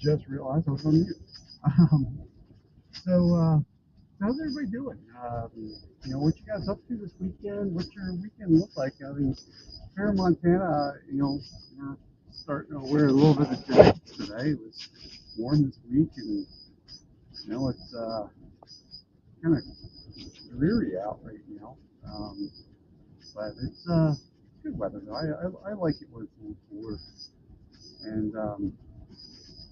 Just realized I was on mute. Um, so, how's everybody doing? What you guys up to this weekend? What's your weekend look like? I mean, here in Montana, we're starting to wear a little bit of jackets today. It was warm this week, and it's kind of dreary out right now. But it's good weather. I like it when it's a little cooler. And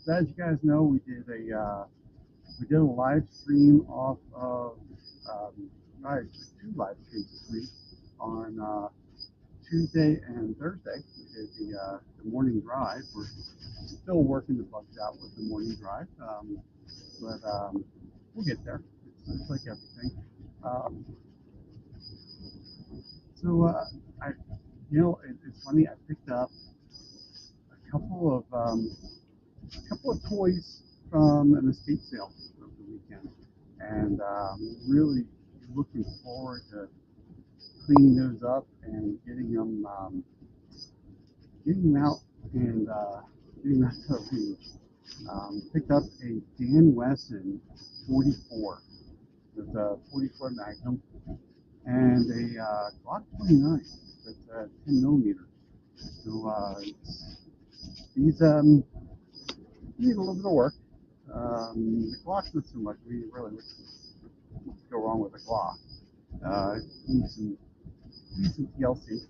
as you guys know, we did a live stream off of two live streams this week on Tuesday and Thursday. We did the morning drive. We're still working the bugs out with the morning drive, but we'll get there. It's like everything. It's funny. I picked up a couple of toys from an estate sale over the weekend, and really looking forward to cleaning those up and getting them out and getting them out to the range. Picked up a Dan Wesson 44 with a 44 Magnum and a Glock 29 that's 10 millimeters. So these need a little bit of work. The Glock not so much. We really wouldn't go wrong with a Glock. Needs some TLC,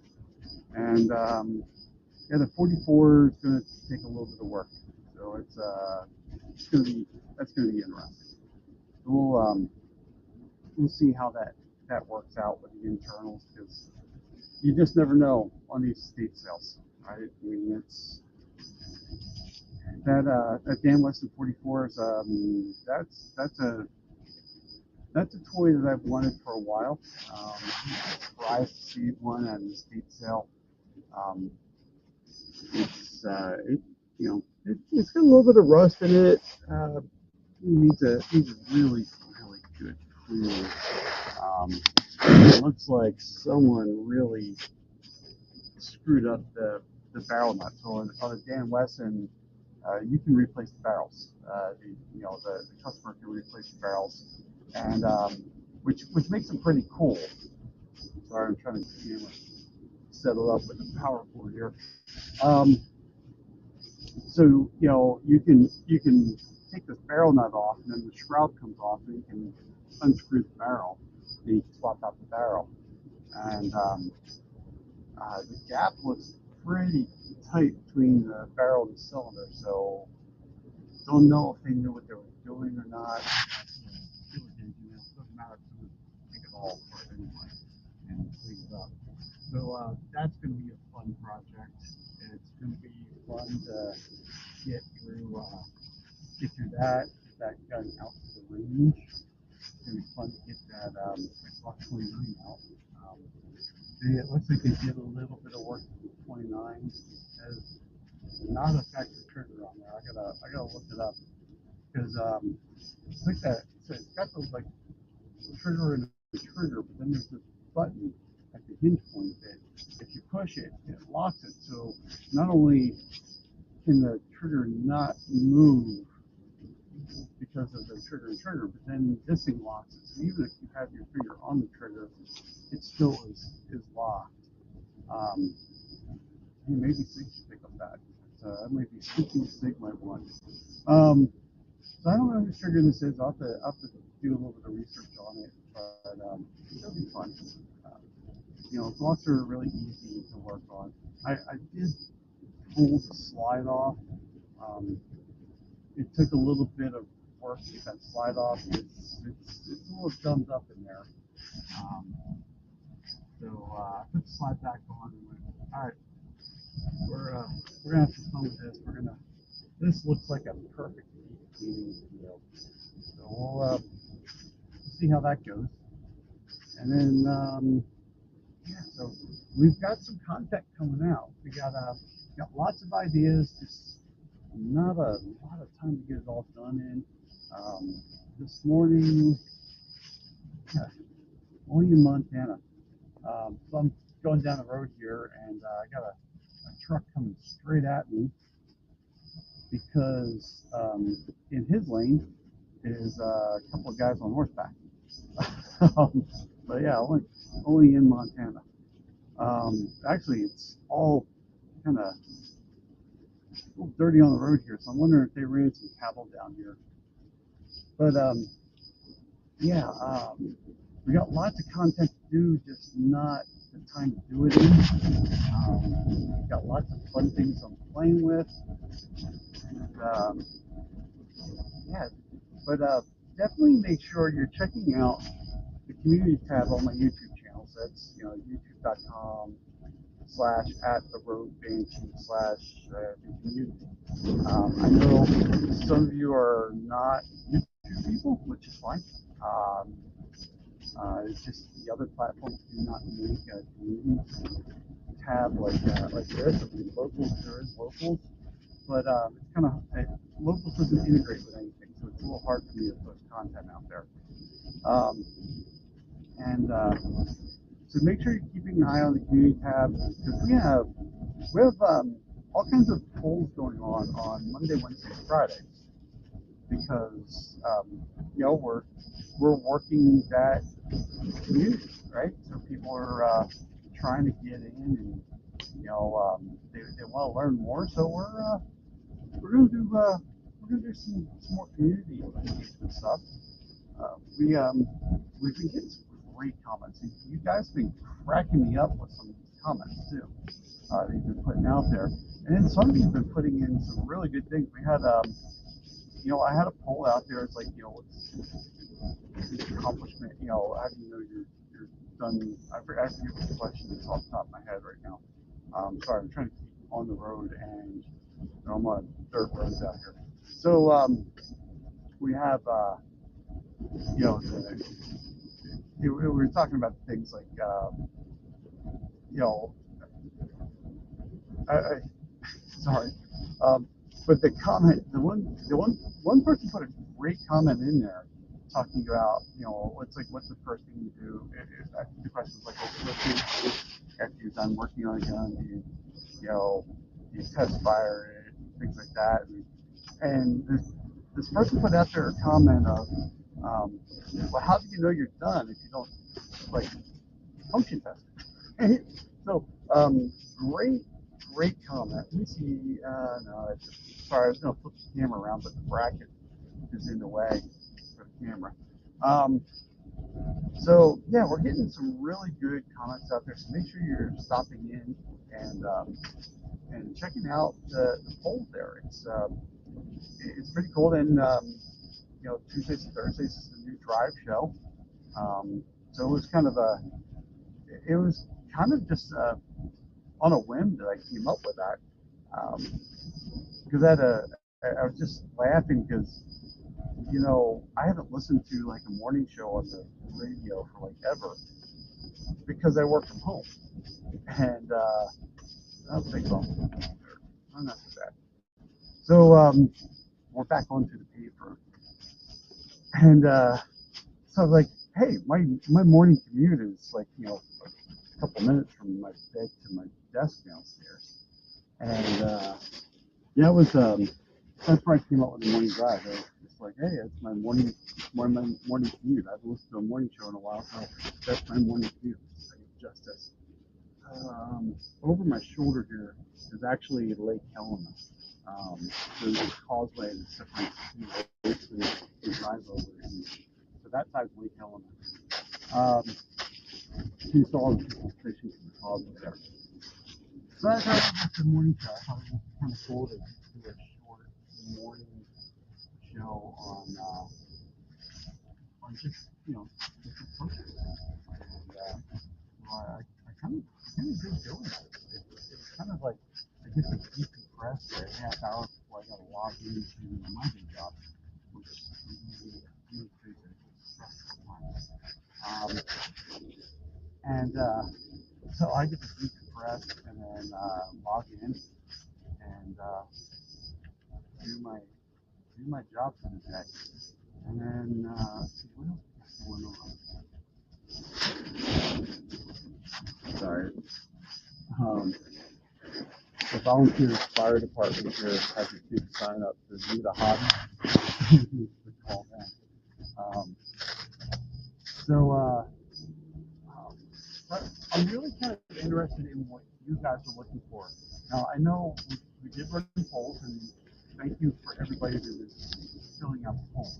and the 44 is going to take a little bit of work. So that's going to be interesting. So we'll see how that works out with the internals, because you just never know on these estate sales, right? I mean, it's that Dan Wesson 44 is that's a toy that I've wanted for a while. I'm surprised to see one at an estate sale. It's got a little bit of rust in it. It needs a really good clean. It looks like someone really screwed up the barrel nut. So on a Dan Wesson, you can replace the barrels. The customer can replace the barrels, and which makes them pretty cool. Sorry, I'm trying to set it up with the power cord here. So you can take this barrel nut off, and then the shroud comes off, and you can unscrew the barrel, and you can swap out the barrel. And the gap looks pretty tight between the barrel and the cylinder, so don't know if they knew what they were doing or not. It doesn't matter if someone take it all apart anyway and clean it up. So that's going to be a fun project. It's going to be fun to get through that, get that gun out to the range. It's going to be fun to get that Glock 29 out. It looks like they did a little bit of work with the 29. There's not a factory trigger on there. I gotta look it up, because it's like that. So it's got those like trigger and a trigger, but then there's this button at the hinge point that if you push it, it locks it. So not only can the trigger not move because of the trigger, but then this thing locks it. So even if you have your finger on the trigger, it still is locked. Maybe Sig should pick up that. That might be something Sig might want. So I don't know whose trigger this is. I'll have to do a little bit of research on it, but it'll be fun. Glocks are really easy to work on. I did pull the slide off. It took a little bit of work to get that slide off. It's a little gummed up in there. So I put the slide back on and went, all right, we're gonna have some fun with this. This looks like a perfect cleaning video. So we'll see how that goes. And then so we've got some content coming out. We got lots of ideas, just not a lot of time to get it all done in. This morning, only in Montana. So I'm going down the road here, and I got a truck coming straight at me. because in his lane is a couple of guys on horseback. um, but yeah, only in Montana. Actually, it's all kind of a little dirty on the road here, so I'm wondering if they ran some cattle down here. But yeah, we got lots of content to do, just not the time to do it in. Got lots of fun things I'm playing with. And, yeah, but definitely make sure you're checking out the community tab on my YouTube channel. So that's youtube.com/@the-road-banshee/the-community. I know some of you are not YouTube people, which is fine. It's just the other platforms do not make a community tab like this. I mean, locals, there is locals, but it's kind of locals doesn't integrate with anything, so it's a little hard for me to put content out there. And so make sure you're keeping an eye on the community tab, because we have all kinds of polls going on Monday, Wednesday, and Friday, because we're working that community, right? So people are trying to get in, and they want to learn more. So we're gonna do some more community engagement stuff. We've been getting some great comments. You guys have been cracking me up with some of these comments too that you've been putting out there, and then some of you have been putting in some really good things. We had I had a poll out there. It's like, what's the accomplishment? How do you know you're done? I forget what the question is off the top of my head right now. Sorry, I'm trying to keep on the road, and I'm on dirt roads out here. So we have we were talking about things like sorry, but the comment, one person put a great comment in there talking about what's the first thing you do. I think the question was like, what do you do after you're done working on a gun? Do you test fire it, things like that, and this person put out there a comment of, well, how do you know you're done if you don't function test it? So great comment. Let me see. No, sorry, I was going to flip the camera around, but the bracket is in the way for the camera. So yeah, we're getting some really good comments out there. So make sure you're stopping in and checking out the polls there. It's pretty cool. And Tuesdays and Thursdays is the new Drive show. So it was kind of just on a whim that I came up with that, because I was just laughing because I haven't listened to a morning show on the radio for ever, because I work from home, and that's a big bump. I'm not so bad. So we're back onto the paper, and so I was like, hey, my morning commute is a couple minutes from my bed to my desk downstairs, and yeah, it was that's where I came up with the morning drive. I was just like, hey, it's my morning commute. I haven't listened to a morning show in a while, so that's my morning commute. I get justice. Over my shoulder here is actually Lake Helena. There's a causeway that separates two lakes that you drive over, and so that side's Lake Helena. You saw all the people fishing from the causeway there. So I thought it was the morning show. I thought it was kind of cool to do a short morning show on just different subjects. And I kind of did doing it. It's kind of like I get to decompress for a half hour before I got to log into my day job, which really creates a stressful time. And so I get to decompress and then log in and do my job for the day. And then let's see what else is going on. Sorry. the volunteer fire department here has a big sign up to do the hobby. We call that. So but I'm really kind of interested in what you guys are looking for. Now, I know we did run polls, and thank you for everybody that is filling out the polls.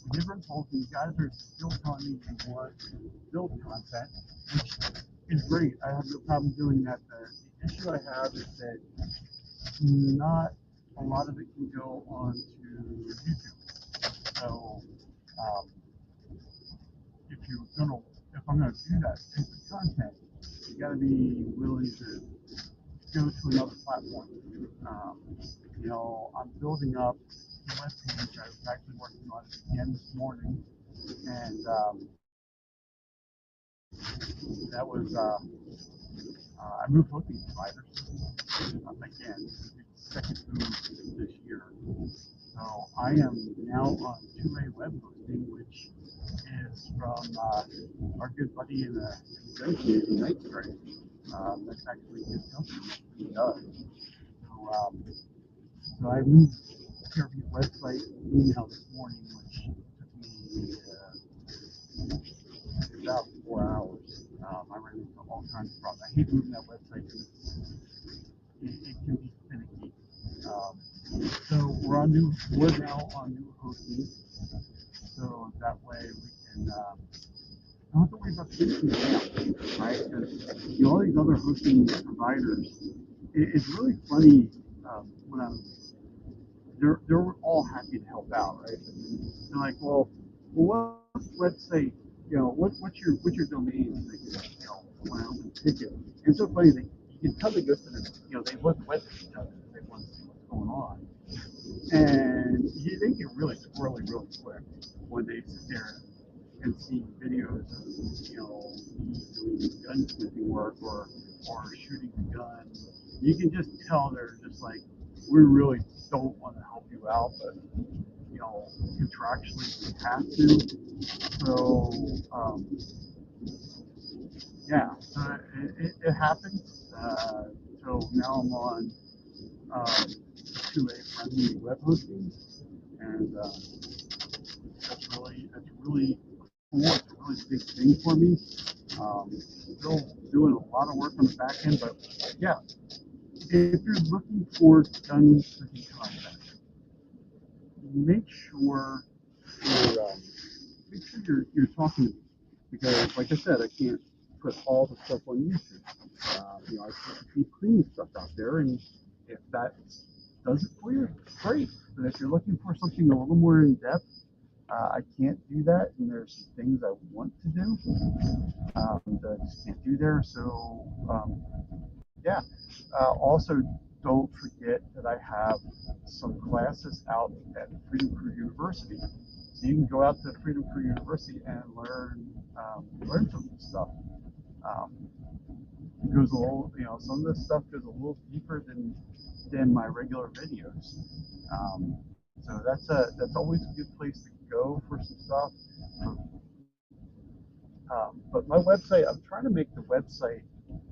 We did run polls, and you guys are still telling me you want to build content, which is great. I have no problem doing that. The issue I have is that not a lot of it can go onto YouTube. So, um, if you're gonna, if I'm gonna do that type of content, you got to be willing to go to another platform. Um, I'm building up a web page. I was actually working on it again this morning, and that was I moved hosting providers again. This is the second move this year. So I am now on 2A web hosting, which is from our good buddy in the community, Night Strike. That's actually his company that he does. So I moved TRB's website email this morning, which took me about 4 hours. I ran into all kinds of problems. I hate moving that website because it can be finicky. So we're now on new hosting, so that way we can don't have to worry about finishing it down, right? Because all these other hosting providers, it's really funny when they're all happy to help out, right? They're like, let's say, what's your domain? And they can, when I open a ticket, and it's so funny that you can tell they go to the, they look at each other, they want to see what's going on, and they get really squirrely really quick when they sit there and see videos of, me doing gunsmithing work or shooting a gun. You can just tell they're just like, we really don't want to help you out, but contractually we have to. So yeah, it happens. So now I'm on 2A friendly web hosting, and that's really cool. It's a really big thing for me. Still doing a lot of work on the back end, but yeah, if you're looking for gun shooting content, make sure you're talking to me, because like I said, I can't put all the stuff on YouTube. I keep cleaning stuff out there, and if that does it for you, great. But if you're looking for something a little more in depth, I can't do that, and there's some things I want to do that I just can't do there. So yeah. Also, don't forget that I have some classes out at Freedom Crew University. So you can go out to Freedom Crew University and learn some stuff. It goes a little, some of this stuff goes a little deeper than my regular videos. So that's always a good place to go for some stuff. But my website, I'm trying to make the website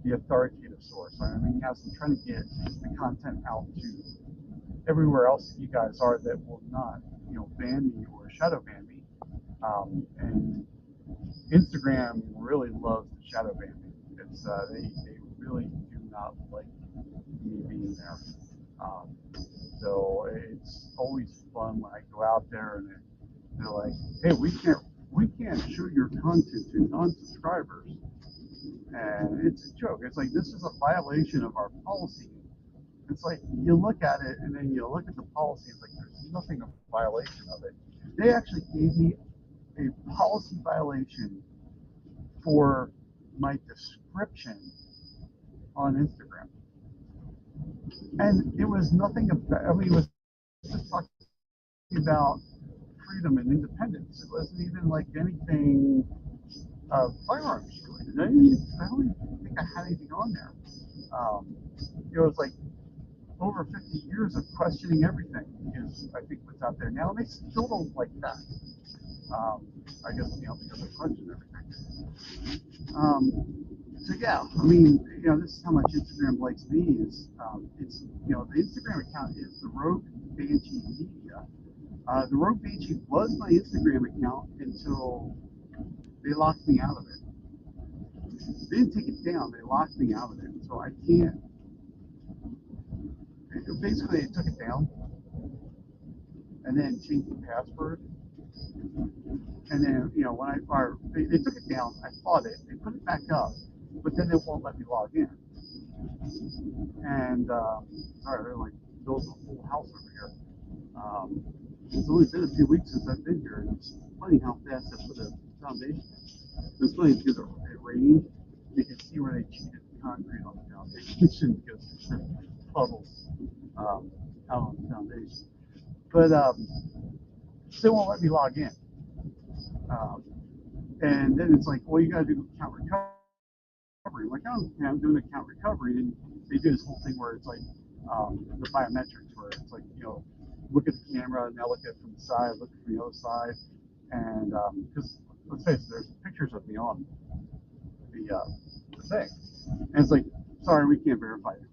the authoritative source. I mean, yes, I'm trying to get the content out to everywhere else that you guys are that will not, ban me or shadow ban me. And Instagram really loves to shadow ban me. It's they really do not like me being there. So it's always fun when I go out there and they're like, hey, we can't show your content to non-subscribers. And it's a joke. It's like, this is a violation of our policy. It's like, you look at it and then you look at the policy, it's like, there's nothing of a violation of it. They actually gave me a policy violation for my description on Instagram. And it was nothing about, it was just talking about freedom and independence. It wasn't even like anything firearms related. I don't even think I had anything on there. It was like over 50 years of questioning everything is, I think, what's out there now, and they still don't like that. I guess, because they question everything. So yeah, I mean, this is how much Instagram likes me. Is it's the Instagram account is the Rogue Banshee Media. The Rogue Banshee was my Instagram account until they locked me out of it. They didn't take it down; they locked me out of it, so I can't. Basically, they took it down and then changed the password. And then when they took it down, I fought it. They put it back up, but then they won't let me log in. And sorry, they're like building a whole house over here. It's only been a few weeks since I've been here, and it's funny how fast they put a foundation. It's funny because it rained. You can see where they cheated concrete on the foundation because there's puddles out on the foundation. But still won't let me log in. Um, and then it's like, well, you got to do account recovery. Like, I'm doing account recovery, and they do this whole thing where it's like the biometrics, where it's like, look at the camera, now look at it from the side, look from the other side, and because let's face it, there's pictures of me on the thing, and it's like, sorry, we can't verify it.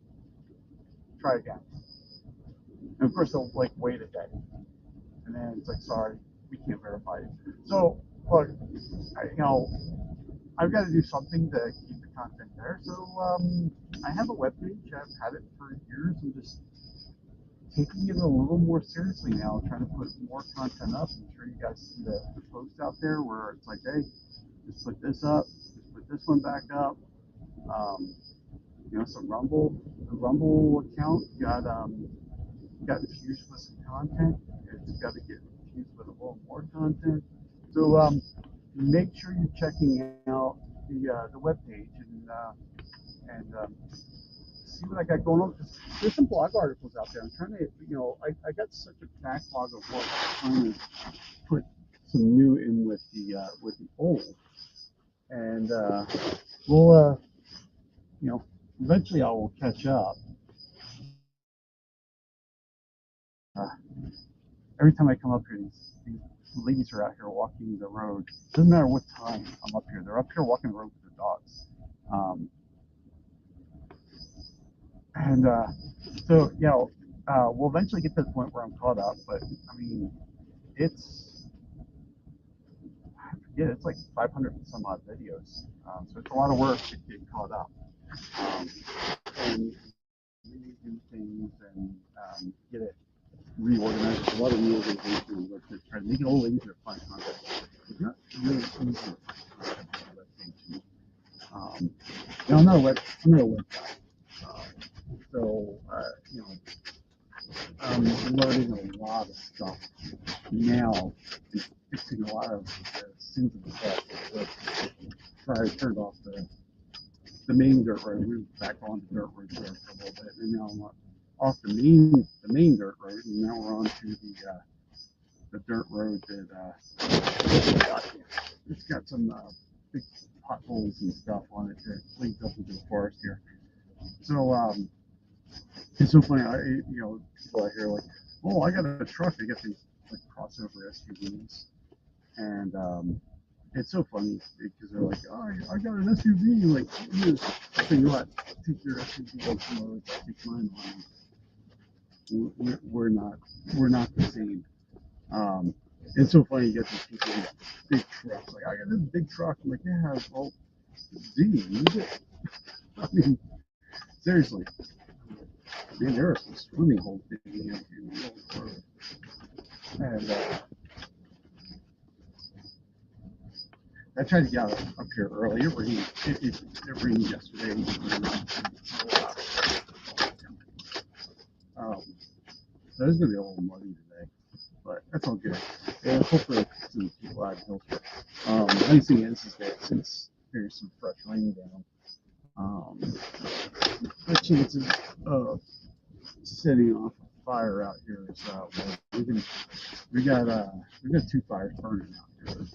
Try again. And of course, they'll like wait a day, and then it's like, sorry, we can't verify it. So, look, I've got to do something to keep the content there. So I have a webpage. I've had it for years. I'm just taking it a little more seriously now, trying to put more content up. I'm sure you guys see the post out there where it's like, hey, just put this up, just put this one back up. Some the Rumble account got infused with some content. It's got to get infused with a little more content. So make sure you're checking out the webpage and see what I got going on. There's some blog articles out there. I'm trying to, I got such a backlog of work. I'm trying to put some new in with the old, and we'll, eventually I will catch up. Every time I come up here, these ladies are out here walking the road. Doesn't matter what time I'm up here. They're up here walking the road with their dogs. So, we'll eventually get to the point where I'm caught up, but I mean, I forget, it's like 500 and some odd videos. So it's a lot of work to get caught up. And redo things and get it reorganized. There's a lot of reorganization on the website. Try to make it a little easier to find content. It's not really easy to find content on the webpage. I'm not a web guy. So, I'm learning a lot of stuff now and fixing a lot of the sins of the past. Sorry, I turned off the main dirt road. We were back on the dirt road there for a little bit, and now I'm off the main dirt road, and now we're on to the dirt road that it's got some big potholes and stuff on it that leads up into the forest here. So it's so funny. People out here like, oh, I got a truck. They got these like crossover SUVs, and it's so funny because they're like, oh, I got an SUV. Like, so you what? Take your SUV on some roads, take mine on. We're not the same. It's so funny. You get these people with big trucks. Like, I got this big truck. I'm like, yeah, well, do you need it? I mean, seriously. Man, there are some swimming holes digging out here in the middle of the road. And I tried to get out up here early. It rained yesterday. So it's going to be a little muddy today, but that's all good. And hopefully some people out of Hillsborough. The nice thing is that since there's some fresh rain down, the chances of setting off a fire out here is we got 2 fires burning out here.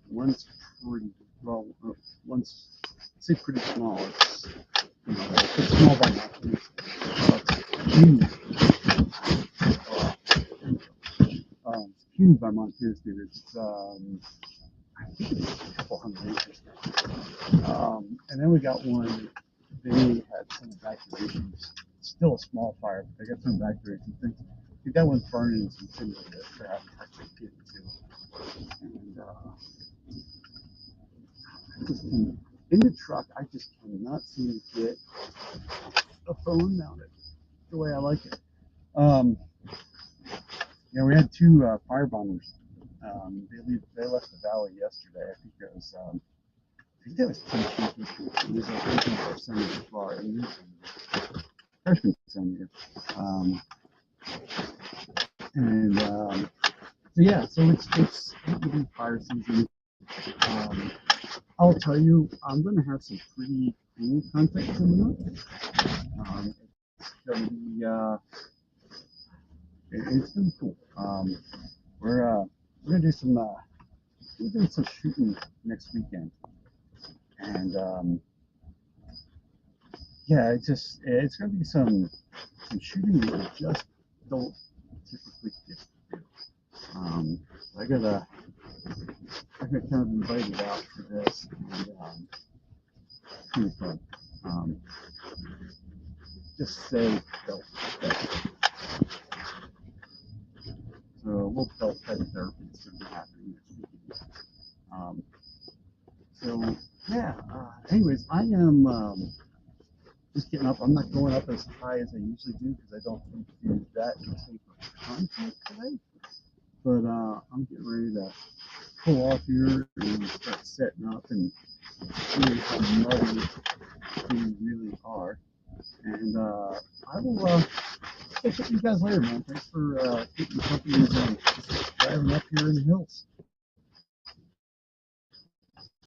One's pretty well. One's pretty small. It's small by nothing. It's huge. It's huge by Montana standards. I think it's a couple hundred acres. and then we got one. They had some evacuations. Still a small fire, but they got some evacuation things. I think that one's burning some timber that they're having a hard time getting to. And I just can, in the truck, I just cannot seem to get a phone mounted the way I like it. Yeah, we had two fire bombers. They left the valley yesterday. I think it was. I think that was 10 people. It was like 18% of the bar, and freshman senator. So yeah, so it's the big fire season. I'll tell you, I'm going to have some pretty cool content coming up. It's going to be it's going to be cool. We're going to do some shooting next weekend, and yeah, it's going to be some shooting that we just don't typically get to do. So I got kind of invited out for this, and it's pretty fun. Just say felt therapy. So a little felt therapy is going to be happening next weekend. So yeah. Anyways, I am just getting up. I'm not going up as high as I usually do because I don't think to do that type of content today. But I'm getting ready to pull off here and start setting up and seeing how muddy things really are. And I will catch up with you guys later, man. Thanks for keeping company as I'm driving up here in the hills.